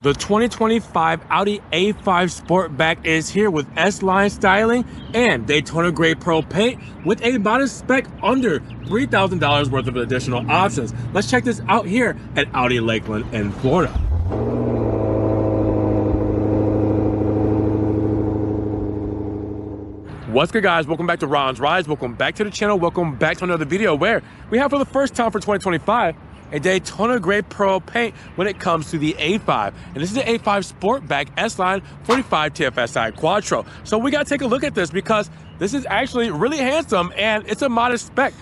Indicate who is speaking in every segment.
Speaker 1: The 2025 Audi A5 Sportback is here with S-Line styling and Daytona Gray Pearl paint with a modest spec under $3,000 worth of additional options. Let's check this out here at Audi Lakeland in Florida. What's good, guys? Welcome back to Ron's Rides. Welcome back to the channel. Welcome back to another video where we have, for the first time for 2025, a Daytona Gray Pearl paint when it comes to the A5. And this is the A5 Sportback S-Line 45 TFSI Quattro. So we gotta take a look at this because this is actually really handsome and it's a modest spec.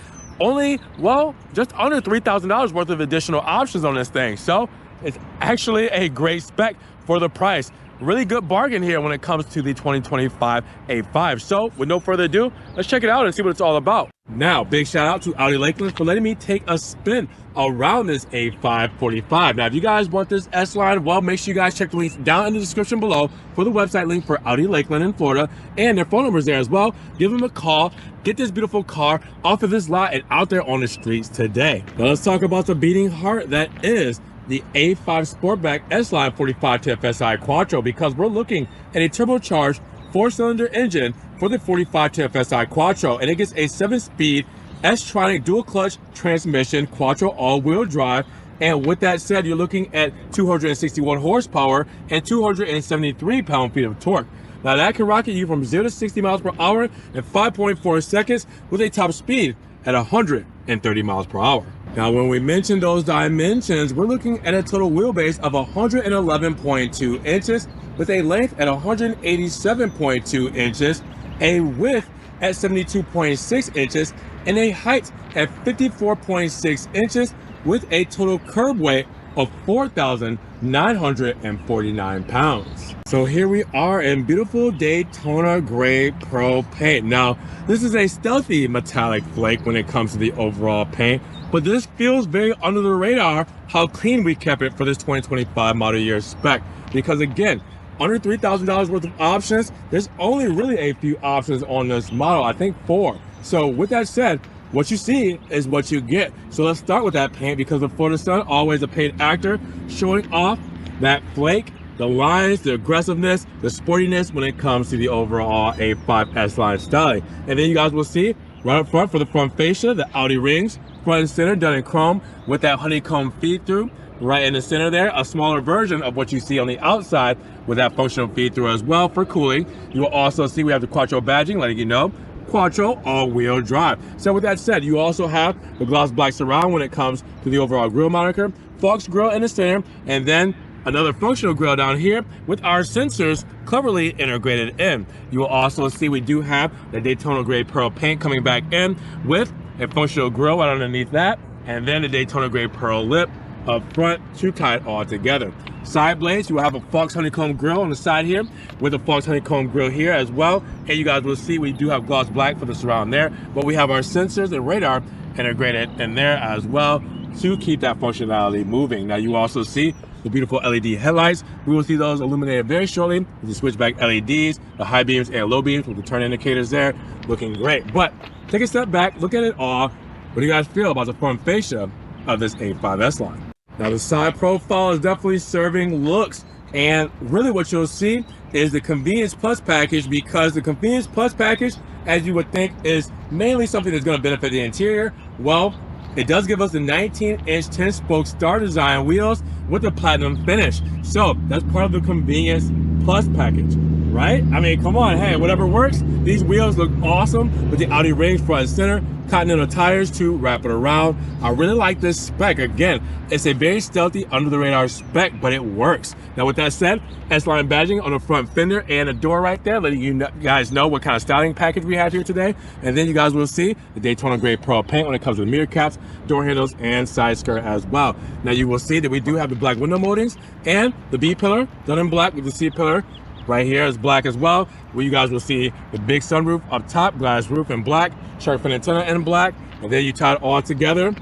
Speaker 1: Only, well, just under $3,000 worth of additional options on this thing. So it's actually a great spec for the price. Really good bargain here when it comes to the 2025 A5. So with no further ado, let's check it out and see what it's all about. Now, big shout out to Audi Lakeland for letting me take a spin around this A5 45. Now, if you guys want this S-Line, well, make sure you guys check the links down in the description below for the website link for Audi Lakeland in Florida, and their phone numbers there as well. Give them a call, get this beautiful car off of this lot and out there on the streets today. Now, let's talk about the beating heart that is the A5 Sportback S-Line 45 TFSI Quattro, because we're looking at a turbocharged 4-cylinder engine for the 45 TFSI Quattro, and it gets a 7-speed S-Tronic dual clutch transmission Quattro all-wheel drive. And with that said, you're looking at 261 horsepower and 273 pound-feet of torque. Now that can rocket you from 0 to 60 miles per hour in 5.4 seconds with a top speed at 130 miles per hour. Now, when we mention those dimensions, we're looking at a total wheelbase of 111.2 inches with a length at 187.2 inches, a width at 72.6 inches, and a height at 54.6 inches with a total curb weight of 4,949 pounds. So here we are in beautiful Daytona Gray Pearl paint. Now, this is a stealthy metallic flake when it comes to the overall paint, but this feels very under the radar how clean we kept it for this 2025 model year spec. Because again, under $3,000 worth of options, there's only really a few options on this model, I think 4. So with that said, what you see is what you get. So let's start with that paint, because the Florida Sun, always a paint actor, showing off that flake, the lines, the aggressiveness, the sportiness when it comes to the overall A5 S-Line styling. And then you guys will see right up front for the front fascia, the Audi rings, front and center done in chrome with that honeycomb feed through. Right in the center there, a smaller version of what you see on the outside with that functional feed through as well for cooling. You will also see we have the Quattro badging, letting you know Quattro all-wheel drive. So with that said, you also have the gloss black surround when it comes to the overall grille moniker, Fox grille in the center, and then another functional grille down here with our sensors cleverly integrated in. You will also see we do have the Daytona Gray Pearl paint coming back in with a functional grille right underneath that, and then the Daytona Gray Pearl lip up front to tie it all together. Side blades, you will have a Fox honeycomb grille on the side here with a Fox honeycomb grille here as well. And you guys will see we do have gloss black for the surround there, but we have our sensors and radar integrated in there as well to keep that functionality moving. Now you also see the beautiful LED headlights. We will see those illuminated very shortly with the switchback LEDs, the high beams and low beams with the turn indicators there, looking great. But take a step back, look at it all. What do you guys feel about the front fascia of this A5 S-Line? Now the side profile is definitely serving looks, and really what you'll see is the Convenience Plus package, because the Convenience Plus package, as you would think, is mainly something that's going to benefit the interior. Well, it does give us the 19-inch 10-spoke star design wheels with a platinum finish. So that's part of the Convenience Plus package, right? I mean, come on, hey, whatever works. These wheels look awesome with the Audi rings front and center, Continental tires to wrap it around. I really like this spec. Again, it's a very stealthy, under the radar spec, but it works. Now with that said, S-Line badging on the front fender and a door right there, letting you guys know what kind of styling package we have here today. And then you guys will see the Daytona Gray Pearl paint when it comes to the mirror caps, door handles, and side skirt as well. Now you will see that we do have the black window moldings and the B-pillar done in black with the C-pillar right here is black as well, where you guys will see the big sunroof up top, glass roof in black, shark fin antenna in black, and then you tie it all together.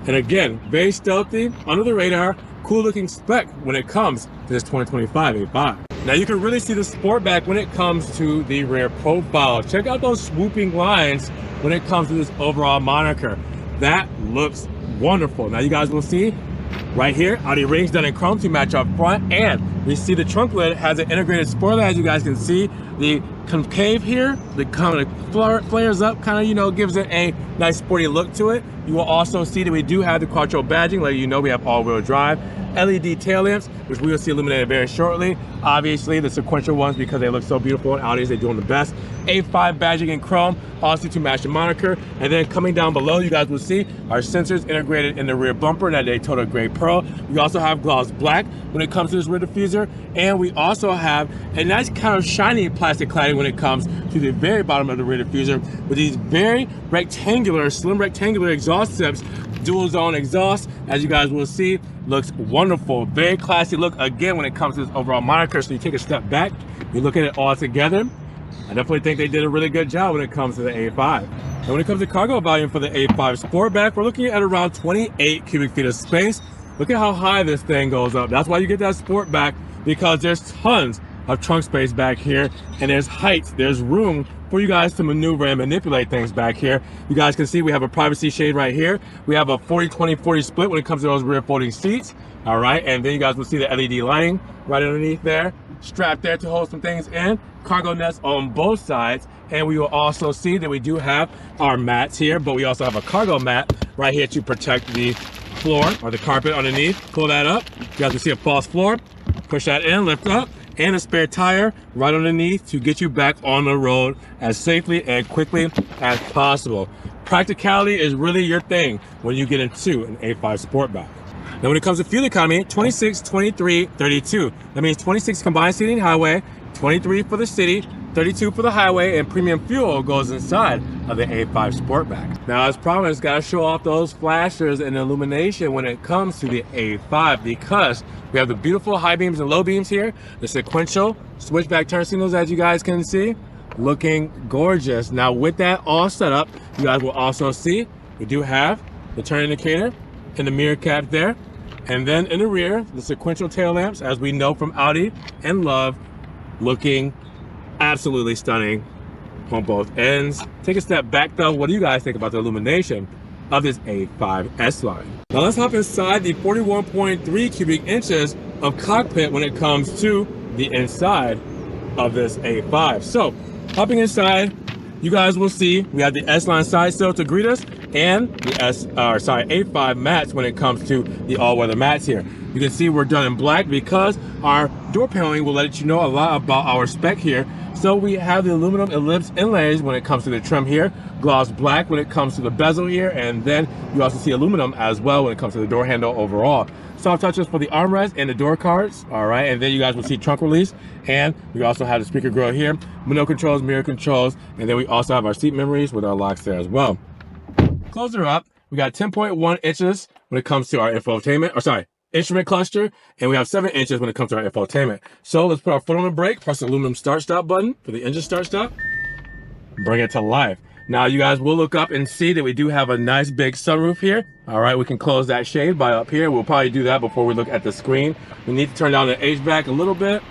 Speaker 1: And again, very stealthy, under the radar, cool looking spec when it comes to this 2025 A5. Now you can really see the Sportback when it comes to the rear profile. Check out those swooping lines when it comes to this overall moniker. That looks wonderful. Now you guys will see Right here, Audi rings done in chrome to match up front, and we see the trunk lid has an integrated spoiler. As you guys can see, the concave here, the kind of flares up, kind of, you know, gives it a nice sporty look to it. You will also see that we do have the Quattro badging, letting you know we have all-wheel drive. LED tail lamps, which we will see illuminated very shortly. Obviously, the sequential ones, because they look so beautiful in Audis, they're doing the best. A5 badging in chrome, also to match the moniker. And then coming down below, you guys will see our sensors integrated in the rear bumper in that Daytona Gray Pearl. We also have gloss black when it comes to this rear diffuser. And we also have a nice kind of shiny plastic cladding when it comes to the very bottom of the rear diffuser with these very rectangular, slim rectangular exhaust tips. Dual zone exhaust, as you guys will see, looks wonderful. Very classy look again when it comes to this overall moniker. So you take a step back, you look at it all together. I definitely think they did a really good job when it comes to the A5. And when it comes to cargo volume for the A5 Sportback, we're looking at around 28 cubic feet of space. Look at how high this thing goes up. That's why you get that Sportback, because there's tons of trunk space back here, and there's height, there's room for you guys to maneuver and manipulate things back here. You guys can see we have a privacy shade right here. We have a 40-20-40 split when it comes to those rear folding seats. All right, and then you guys will see the LED lighting right underneath there, strapped there to hold some things in. Cargo nets on both sides, and we will also see that we do have our mats here, but we also have a cargo mat right here to protect the floor or the carpet underneath. Pull that up. You guys will see a false floor. Push that in, lift up, and a spare tire right underneath to get you back on the road as safely and quickly as possible. Practicality is really your thing when you get into an A5 Sportback. Now when it comes to fuel economy, 26, 23, 32. That means 26 combined seating highway, 23 for the city, 32 for the highway, and premium fuel goes inside of the A5 Sportback. Now as promised, gotta show off those flashers and illumination when it comes to the A5, because we have the beautiful high beams and low beams here, the sequential switchback turn signals, as you guys can see, looking gorgeous. Now with that all set up, you guys will also see we do have the turn indicator and the mirror cap there. And then in the rear, the sequential tail lamps, as we know from Audi and love, looking absolutely stunning on both ends. Take a step back though, what do you guys think about the illumination of this A5 S-Line? Now let's hop inside the 41.3 cubic inches of cockpit when it comes to the inside of this A5. So hopping inside, you guys will see we have the S-Line side sill to greet us, and the A5 mats when it comes to the all-weather mats here. You can see we're done in black because our door paneling will let you know a lot about our spec here. So we have the aluminum ellipse inlays when it comes to the trim here, gloss black when it comes to the bezel here, and then you also see aluminum as well when it comes to the door handle overall. Soft touches for the armrest and the door cards, all right, and then you guys will see trunk release, and we also have the speaker grill here, window controls, mirror controls, and then we also have our seat memories with our locks there as well. Close her up, we got 10.1 inches when it comes to our instrument cluster, and we have 7 inches when it comes to our infotainment. So let's put our foot on the brake, press the aluminum start stop button for the engine start stop, bring it to life. Now you guys will look up and see that we do have a nice big sunroof here. All right, we can close that shade by up here. We'll probably do that before we look at the screen. We need to turn down the HVAC a little bit.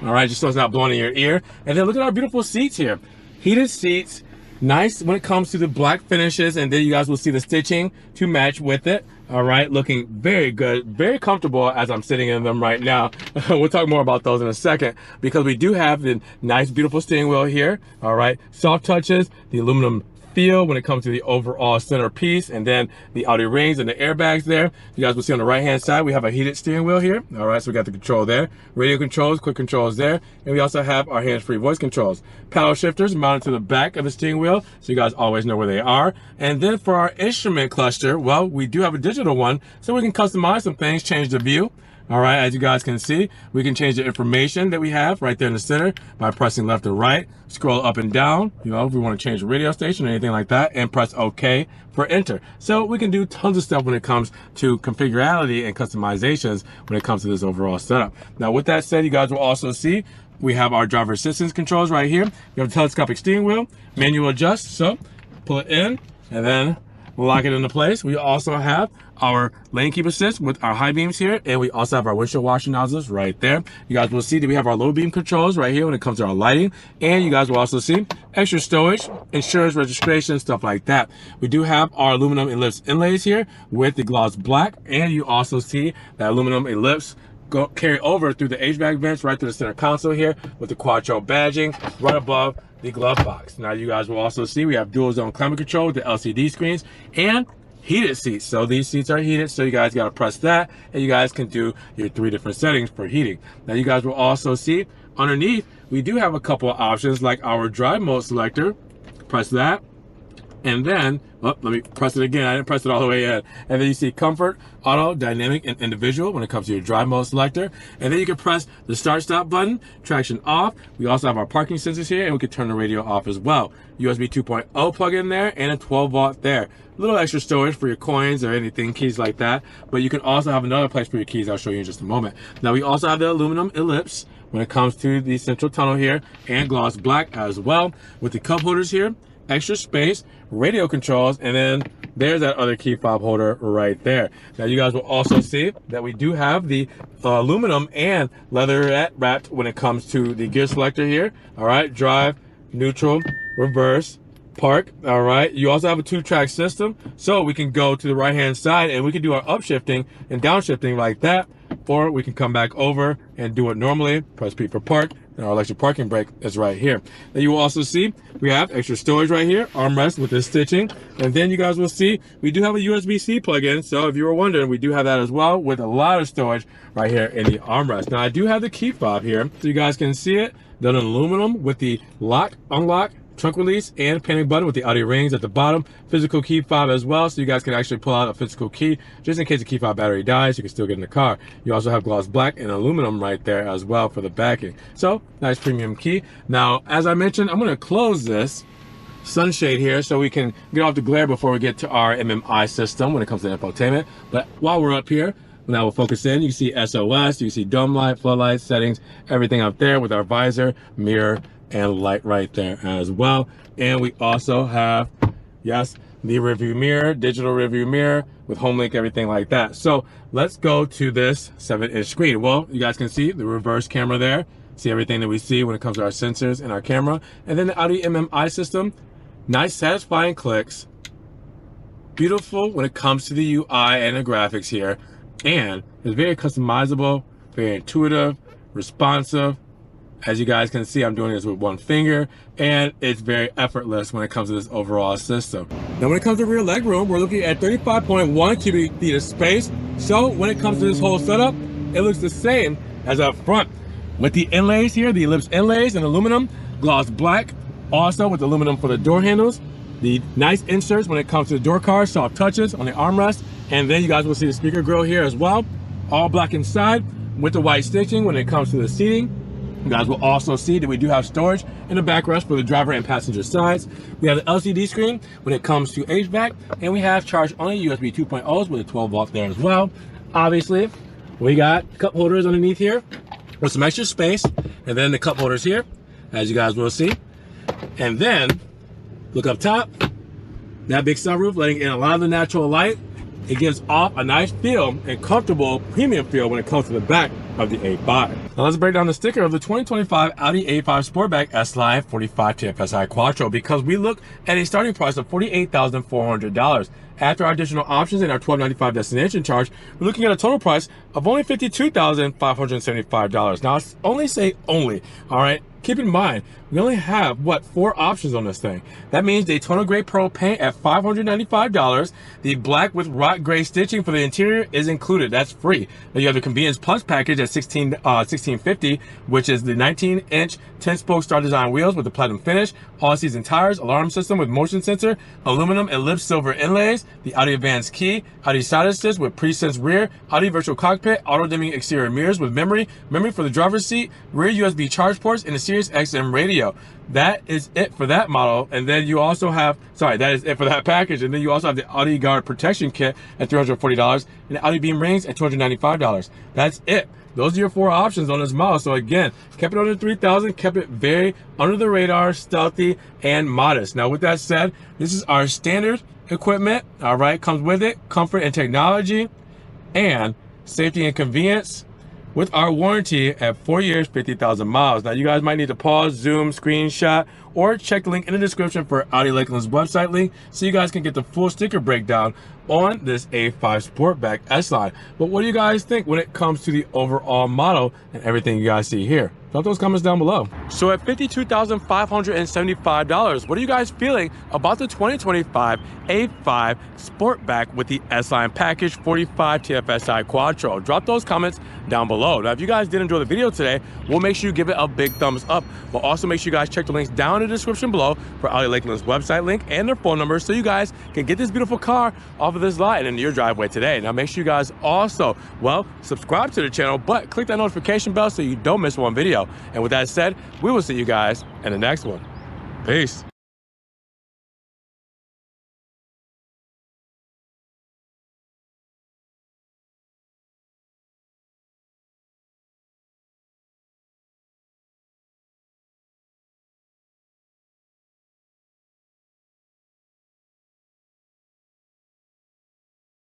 Speaker 1: All right, just so it's not blowing in your ear. And then look at our beautiful seats here. Heated seats, nice when it comes to the black finishes, and then you guys will see the stitching to match with it. All right, looking very good, very comfortable as I'm sitting in them right now. We'll talk more about those in a second, because we do have the nice, beautiful steering wheel here. All right, soft touches, the aluminum feel when it comes to the overall centerpiece, and then the Audi rings and the airbags there. You guys will see on the right hand side we have a heated steering wheel here. All right, so we got the control there, radio controls, quick controls there, and we also have our hands-free voice controls. Paddle shifters mounted to the back of the steering wheel, so you guys always know where they are. And then for our instrument cluster, well, we do have a digital one, so we can customize some things, change the view. All right, as you guys can see, we can change the information that we have right there in the center by pressing left or right, scroll up and down, you know, if we want to change the radio station or anything like that, and press OK for enter. So we can do tons of stuff when it comes to configurability and customizations when it comes to this overall setup. Now, with that said, you guys will also see we have our driver assistance controls right here. We have a telescopic steering wheel, manual adjust, so pull it in, and then lock it into place. We also have our lane keep assist with our high beams here, and we also have our windshield washer nozzles right there. You guys will see that we have our low beam controls right here when it comes to our lighting, and you guys will also see extra stowage, insurance, registration, stuff like that. We do have our aluminum ellipse inlays here with the gloss black, and you also see that aluminum ellipse carry over through the HVAC vents right to the center console here with the quattro badging right above the glove box. Now you guys will also see we have dual zone climate control with the LCD screens and heated seats. So these seats are heated, so you guys got to press that and you guys can do your 3 different settings for heating. Now you guys will also see underneath we do have a couple of options like our drive mode selector. Press that, and then let me press it again. I didn't press it all the way in. And then you see comfort, auto, dynamic, and individual when it comes to your drive mode selector. And then you can press the start stop button, traction off. We also have our parking sensors here, and we can turn the radio off as well. USB 2.0 plug in there and a 12 volt there. A little extra storage for your coins or anything, keys like that. But you can also have another place for your keys I'll show you in just a moment. Now we also have the aluminum ellipse when it comes to the central tunnel here, and gloss black as well with the cup holders here. Extra space, radio controls, and then there's that other key fob holder right there. Now you guys will also see that we do have the aluminum and leatherette wrapped when it comes to the gear selector here. All right, drive, neutral, reverse, park. All right, you also have a 2-track system, so we can go to the right hand side and we can do our upshifting and downshifting like that, or we can come back over and do it normally. Press P for park, and our electric parking brake is right here. Then you will also see we have extra storage right here, armrest with this stitching, and then you guys will see we do have a USB-C plug-in. So if you were wondering, we do have that as well with a lot of storage right here in the armrest. Now I do have the key fob here, so you guys can see it done in aluminum with the lock, unlock, trunk release, and panic button with the Audi rings at the bottom. Physical key fob as well, so you guys can actually pull out a physical key just in case the key fob battery dies. You can still get in the car. You also have gloss black and aluminum right there as well for the backing. So nice premium key. Now as I mentioned, I'm going to close this sunshade here so we can get off the glare before we get to our MMI system when it comes to infotainment. But while we're up here, now we'll focus in. You see SOS, you see dome light, floodlight settings, everything up there with our visor, mirror, and light right there as well. And we also have, yes, the rearview mirror, digital rearview mirror with home link, everything like that. So let's go to this 7-inch screen. Well, you guys can see the reverse camera there. See everything that we see when it comes to our sensors and our camera. And then the Audi MMI system, nice satisfying clicks. Beautiful when it comes to the UI and the graphics here. And it's very customizable, very intuitive, responsive. As you guys can see, I'm doing this with one finger, and it's very effortless when it comes to this overall system. Now, when it comes to rear legroom, we're looking at 35.1 cubic feet of space. So when it comes to this whole setup, it looks the same as up front. With the inlays here, the ellipse inlays in aluminum, gloss black, also with aluminum for the door handles, the nice inserts when it comes to the door cards, soft touches on the armrest, and then you guys will see the speaker grill here as well, all black inside with the white stitching when it comes to the seating. You guys will also see that we do have storage in the backrest for the driver and passenger sides. We have the LCD screen when it comes to HVAC, and we have charge-only USB 2.0s with a 12 volt there as well. Obviously, we got cup holders underneath here with some extra space, and then the cup holders here, as you guys will see. And then, look up top, that big sunroof letting in a lot of the natural light. It gives off a nice feel and comfortable premium feel when it comes to the back of the A5. Now let's break down the sticker of the 2025 Audi A5 Sportback S-Line 45 TFSI Quattro, because we look at a starting price of $48,400. After our additional options and our $12.95 destination charge, we're looking at a total price of only $52,575. Now, I only say only, all right? Keep in mind, we only have, what, 4 options on this thing. That means Daytona Gray Pearl paint at $595. The black with rock gray stitching for the interior is included. That's free. Now you have the Convenience Plus package at $1650, which is the 19-inch 10-spoke Star Design wheels with the platinum finish, all-season tires, alarm system with motion sensor, aluminum and lip silver inlays, the Audi Advanced Key, Audi Side Assist with pre-sense rear, Audi Virtual Cockpit, auto-dimming exterior mirrors with memory for the driver's seat, rear USB charge ports, and the Sirius XM radio. That is it for that model. And then you also have, that is it for that package. And then you also have the Audi Guard Protection Kit at $340 and the Audi Beam Rings at $295. That's it. Those are your 4 options on this model. So again, kept it under $3,000, kept it very under the radar, stealthy, and modest. Now with that said, this is our standard equipment, all right, comes with it, comfort and technology, and safety and convenience with our warranty at 4 years, 50,000 miles. Now, you guys might need to pause, zoom, screenshot, or check the link in the description for Audi Lakeland's website link so you guys can get the full sticker breakdown on this A5 Sportback S-Line. But what do you guys think when it comes to the overall model and everything you guys see here? Drop those comments down below. So at $52,575, what are you guys feeling about the 2025 A5 Sportback with the S-Line package 45 TFSI Quattro? Drop those comments down below. Now, if you guys did enjoy the video today, we'll make sure you give it a big thumbs up. But also make sure you guys check the links down in the description below for Audi Lakeland's website link and their phone number so you guys can get this beautiful car off of this lot and into your driveway today. Now, make sure you guys also, well, subscribe to the channel, but click that notification bell so you don't miss one video. And with that said, we will see you guys in the next one. Peace.